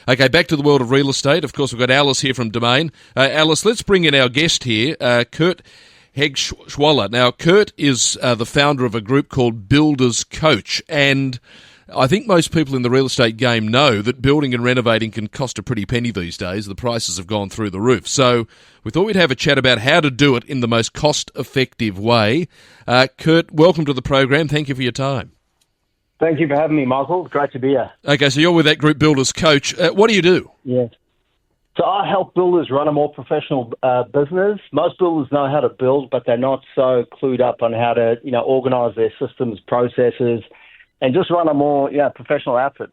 Okay, back to the world of real estate. Of course, we've got Alice here from Domain. Alice, let's bring in our guest here, Kurt Hegetschweiler. Now, Kurt is the founder of a group called Builders Coach, and I think most people in the real estate game know that building and renovating can cost a pretty penny these days. The prices have gone through the roof. So we thought we'd have a chat about how to do it in the most cost-effective way. Kurt, welcome to the program. Thank you for your time. Thank you for having me, Michael. Great to be here. Okay, so you're with that group Builders Coach. What do you do? Yeah. So I help builders run a more professional business. Most builders know how to build, but they're not so clued up on how to, organise their systems, processes, and just run a more professional outfit.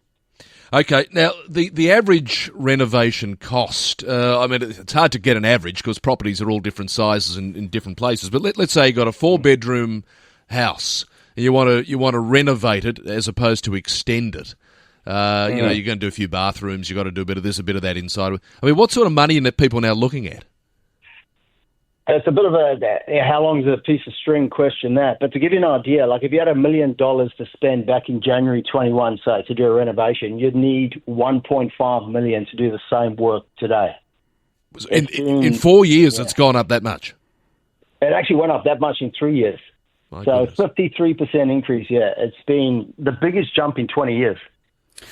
Okay, now the average renovation cost, it's hard to get an average because properties are all different sizes and in different places, but let's say you've got a 4-bedroom house and you want to renovate it as opposed to extend it. You're going to do a few bathrooms, you've got to do a bit of this, a bit of that inside. I mean, what sort of money are people now looking at? It's a bit of how long is a piece of string question that. But to give you an idea, like if you had $1 million to spend back in January 21, say, to do a renovation, you'd need $1.5 million to do the same work today. In 4 years, it's gone up that much? It actually went up that much in 3 years. So 53% increase, It's been the biggest jump in 20 years.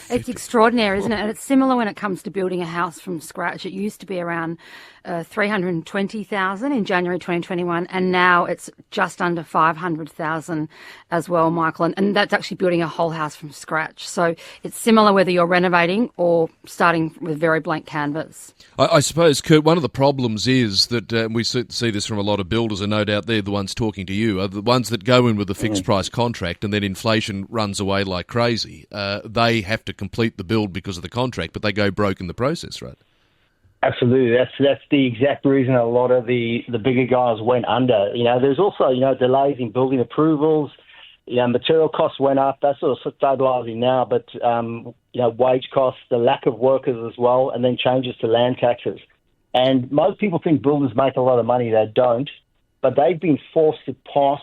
It's extraordinary, isn't it? And it's similar when it comes to building a house from scratch. It used to be around $320,000 in January 2021, and now it's just under $500,000 as well, Michael. And that's actually building a whole house from scratch. So it's similar whether you're renovating or starting with very blank canvas. I suppose, Kurt, one of the problems is that we see this from a lot of builders, and no doubt they're the ones talking to you, are the ones that go in with a fixed price contract and then inflation runs away like crazy. They have to complete the build because of the contract, but they go broke in the process, right? Absolutely. That's the exact reason a lot of the bigger guys went under. There's also, delays in building approvals. Material costs went up. That's sort of stabilising now, but, wage costs, the lack of workers as well, and then changes to land taxes. And most people think builders make a lot of money. They don't, but they've been forced to pass,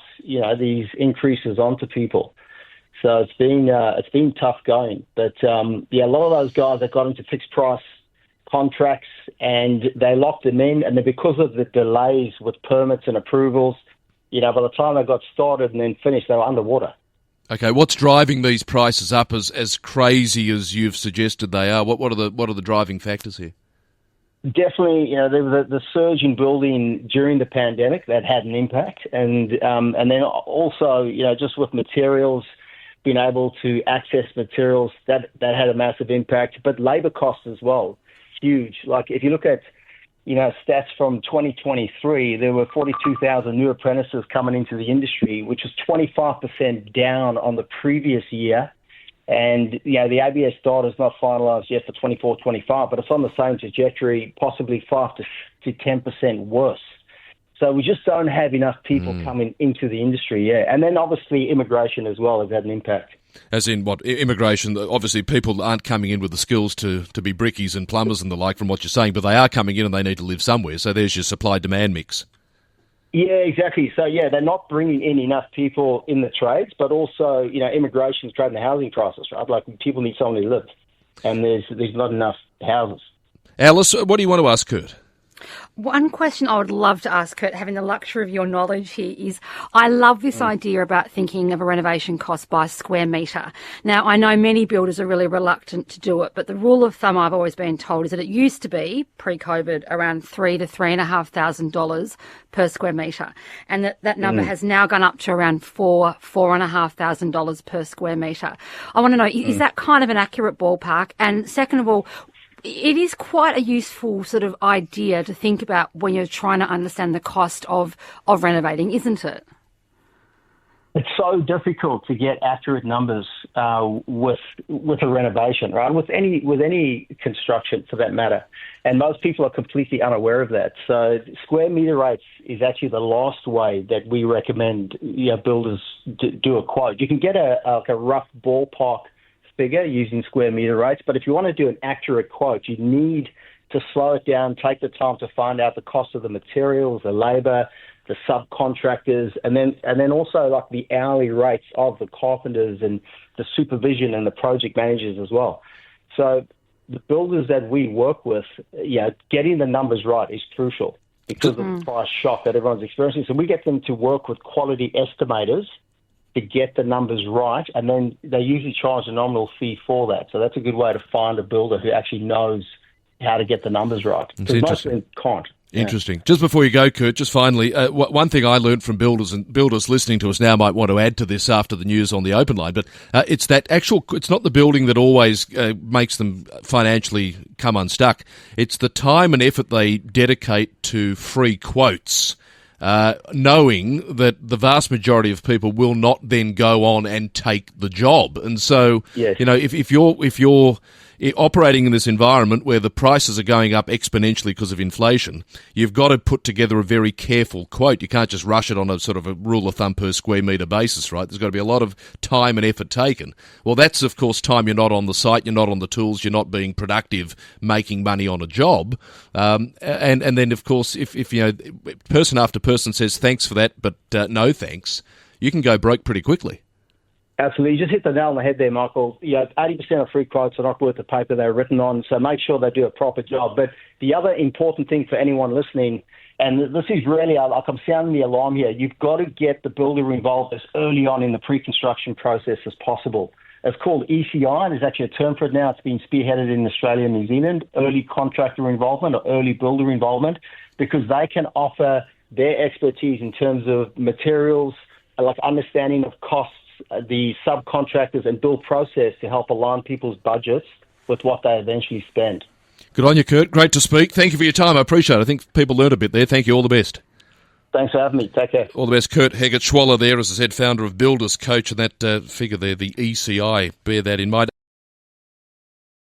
these increases onto people. So it's been tough going. But, a lot of those guys that got into fixed price contracts and they locked them in, and then because of the delays with permits and approvals, by the time they got started and then finished, they were underwater. Okay, what's driving these prices up as crazy as you've suggested they are? What are the driving factors here? Definitely, there was the surge in building during the pandemic that had an impact, and then also, just with materials, being able to access materials that had a massive impact, but labour costs as well. Huge. Like if you look at, stats from 2023, there were 42,000 new apprentices coming into the industry, which was 25% down on the previous year. And, the ABS data is not finalised yet for 24-25, but it's on the same trajectory, possibly 5 to 10% worse. So we just don't have enough people coming into the industry, And then obviously immigration as well has had an impact. As in what? Immigration, obviously people aren't coming in with the skills to be brickies and plumbers and the like from what you're saying, but they are coming in and they need to live somewhere. So there's your supply-demand mix. Yeah, exactly. So, they're not bringing in enough people in the trades, but also, immigration is driving the housing crisis, right? Like people need somewhere to live, and there's not enough houses. Alice, what do you want to ask Kurt? One question I would love to ask, Kurt, having the luxury of your knowledge here, is I love this idea about thinking of a renovation cost by square metre. Now, I know many builders are really reluctant to do it, but the rule of thumb I've always been told is that it used to be, pre-COVID, around $3,000 to $3,500 per square metre. And that number has now gone up to around $4,500 per square metre. I want to know, is that kind of an accurate ballpark? And second of all, it is quite a useful sort of idea to think about when you're trying to understand the cost of renovating, isn't it? It's so difficult to get accurate numbers with a renovation, right? With any construction, for that matter, and most people are completely unaware of that. So square meter rates is actually the last way that we recommend builders do a quote. You can get a rough ballpark figure using square meter rates, but if you want to do an accurate quote, you need to slow it down, take the time to find out the cost of the materials, the labour, the subcontractors, and then also like the hourly rates of the carpenters and the supervision and the project managers as well. So the builders that we work with, getting the numbers right is crucial because of the price shock that everyone's experiencing. So we get them to work with quality estimators to get the numbers right, and then they usually charge a nominal fee for that. So that's a good way to find a builder who actually knows how to get the numbers right. Because most of them can't. Interesting. Yeah. Just before you go, Kurt, just finally, one thing I learned from builders, and builders listening to us now might want to add to this after the news on the open line, but it's not the building that always makes them financially come unstuck. It's the time and effort they dedicate to free quotes, knowing that the vast majority of people will not then go on and take the job. And so, yes. If you're operating in this environment where the prices are going up exponentially because of inflation, you've got to put together a very careful quote. You can't just rush it on a sort of a rule of thumb per square metre basis, right? There's got to be a lot of time and effort taken. Well, that's, of course, time you're not on the site, you're not on the tools, you're not being productive, making money on a job. And then, of course, if person after person says thanks for that, but no thanks, you can go broke pretty quickly. Absolutely. You just hit the nail on the head there, Michael. 80% of free quotes are not worth the paper they're written on, so make sure they do a proper job. But the other important thing for anyone listening, and this is really, like I'm sounding the alarm here, you've got to get the builder involved as early on in the pre-construction process as possible. It's called ECI, and there's actually a term for it now. It's been spearheaded in Australia and New Zealand, early contractor involvement or early builder involvement, because they can offer their expertise in terms of materials, like understanding of costs, the subcontractors and build process to help align people's budgets with what they eventually spend. Good on you, Kurt. Great to speak. Thank you for your time. I appreciate it. I think people learned a bit there. Thank you. All the best. Thanks for having me. Take care. All the best. Kurt Hegetschweiler there, as I said, founder of Builders Coach, and that figure there, the ECI. Bear that in mind.